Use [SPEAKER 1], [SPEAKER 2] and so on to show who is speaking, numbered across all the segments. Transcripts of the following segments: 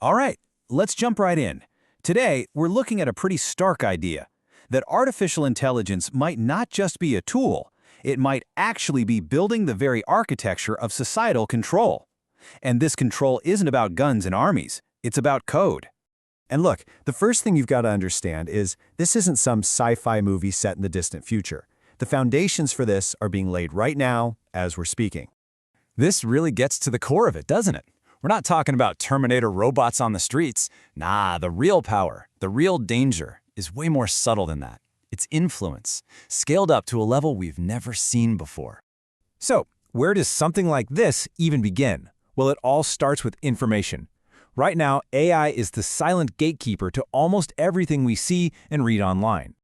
[SPEAKER 1] All right, let's jump right in. Today, we're looking at a pretty stark idea, that artificial intelligence might not just be a tool, it might actually be building the very architecture of societal control. And this control isn't about guns and armies, it's about code.
[SPEAKER 2] And look, the first thing you've got to understand is this isn't some sci-fi movie set in the distant future. The foundations for this are being laid right now as we're speaking.
[SPEAKER 3] This really gets to the core of it, doesn't it? We're not talking about Terminator robots on the streets. Nah, the real power, the real danger, is way more subtle than that. It's influence, scaled up to a level we've never seen before.
[SPEAKER 4] So, where does something like this even begin? Well, it all starts with information. Right now, AI is the silent gatekeeper to almost everything we see and read online.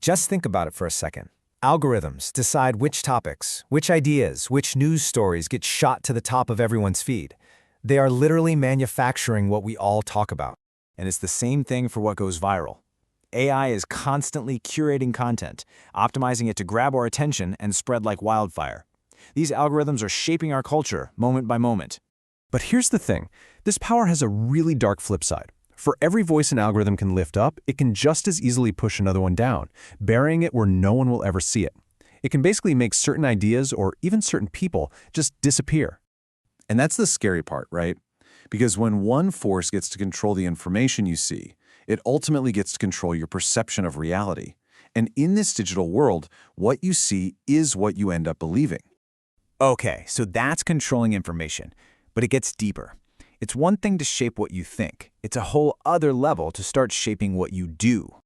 [SPEAKER 4] Just think about it for a second. Algorithms decide which topics, which ideas, which news stories get shot to the top of everyone's feed. They are literally manufacturing what we all talk about. And it's the same thing for what goes viral. AI is constantly curating content, optimizing it to grab our attention and spread like wildfire. These algorithms are shaping our culture moment by moment.
[SPEAKER 2] But here's the thing, this power has a really dark flip side. For every voice an algorithm can lift up, it can just as easily push another one down, burying it where no one will ever see it. It can basically make certain ideas or even certain people just disappear.
[SPEAKER 5] And that's the scary part, right? Because when one force gets to control the information you see, it ultimately gets to control your perception of reality. And in this digital world, what you see is what you end up believing.
[SPEAKER 4] Okay, so that's controlling information, but it gets deeper. It's one thing to shape what you think. It's a whole other level to start shaping what you do.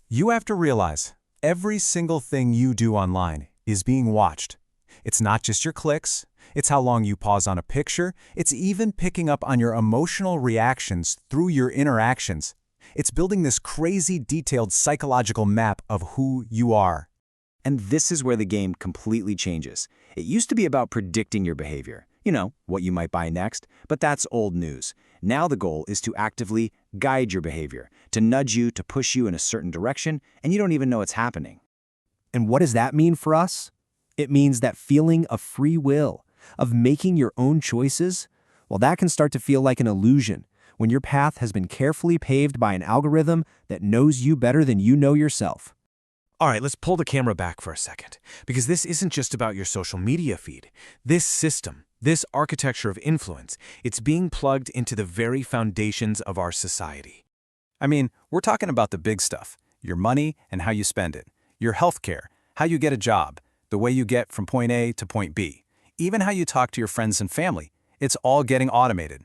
[SPEAKER 4] You have to realize every single thing you do online is being watched. It's not just your clicks, it's how long you pause on a picture, it's even picking up on your emotional reactions through your interactions. It's building this crazy detailed psychological map of who you are.
[SPEAKER 1] And this is where the game completely changes. It used to be about predicting your behavior. You know, what you might buy next, but that's old news. Now the goal is to actively guide your behavior, to nudge you, to push you in a certain direction, and you don't even know it's happening.
[SPEAKER 2] And what does that mean for us? It means that feeling of free will, of making your own choices, well, that can start to feel like an illusion when your path has been carefully paved by an algorithm that knows you better than you know yourself.
[SPEAKER 4] All right, let's pull the camera back for a second, because this isn't just about your social media feed. This system, this architecture of influence, it's being plugged into the very foundations of our society. I mean, we're talking about the big stuff, your money and how you spend it, your healthcare, how you get a job, the way you get from point A to point B, even how you talk to your friends and family. It's all getting automated.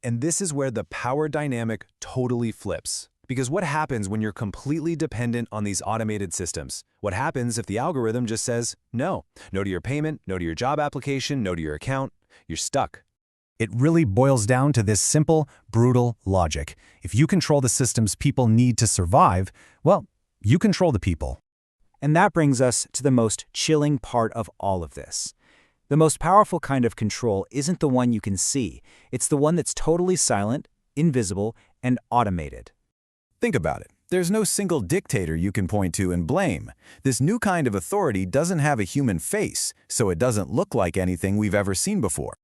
[SPEAKER 4] And this is where the power dynamic totally flips. Because what happens when you're completely dependent on these automated systems? What happens if the algorithm just says, no? No to your payment, no to your job application, no to your account. You're stuck. It really boils down to this simple, brutal logic. If you control the systems people need to survive, well, you control the people.
[SPEAKER 3] And that brings us to the most chilling part of all of this. The most powerful kind of control isn't the one you can see. It's the one that's totally silent, invisible, and automated.
[SPEAKER 5] Think about it. There's no single dictator you can point to and blame. This new kind of authority doesn't have a human face, so it doesn't look like anything we've ever seen before.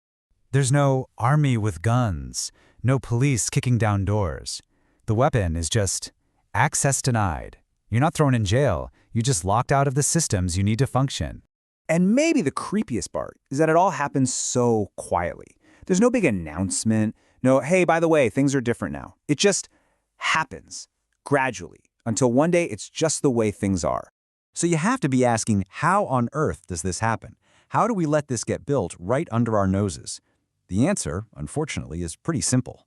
[SPEAKER 6] There's no army with guns, no police kicking down doors. The weapon is just access denied. You're not thrown in jail, you're just locked out of the systems you need to function.
[SPEAKER 3] And maybe the creepiest part is that it all happens so quietly. There's no big announcement, no, hey, by the way, things are different now. It just happens, gradually, until one day it's just the way things are.
[SPEAKER 1] So you have to be asking, how on earth does this happen? How do we let this get built right under our noses? The answer, unfortunately, is pretty simple.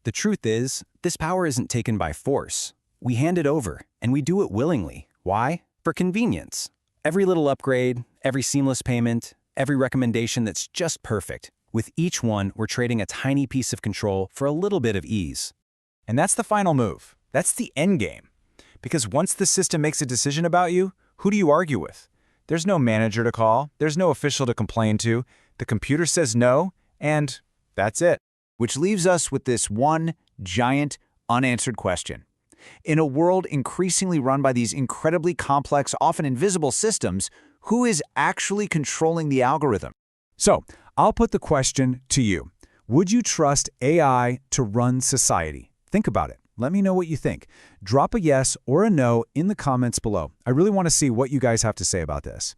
[SPEAKER 1] The truth is, this power isn't taken by force. We hand it over, and we do it willingly. Why? For convenience. Every little upgrade, every seamless payment, every recommendation that's just perfect. With each one, we're trading a tiny piece of control for a little bit of ease.
[SPEAKER 4] And that's the final move. That's the end game. Because once the system makes a decision about you, who do you argue with? There's no manager to call. There's no official to complain to. The computer says no, and that's it.
[SPEAKER 3] Which leaves us with this one giant unanswered question. In a world increasingly run by these incredibly complex, often invisible systems, who is actually controlling the algorithm?
[SPEAKER 4] So, I'll put the question to you.
[SPEAKER 3] Would you trust AI to run society? Think about it. Let me know what you think. Drop a yes or a no in the comments below. I really want to see what you guys have to say about this.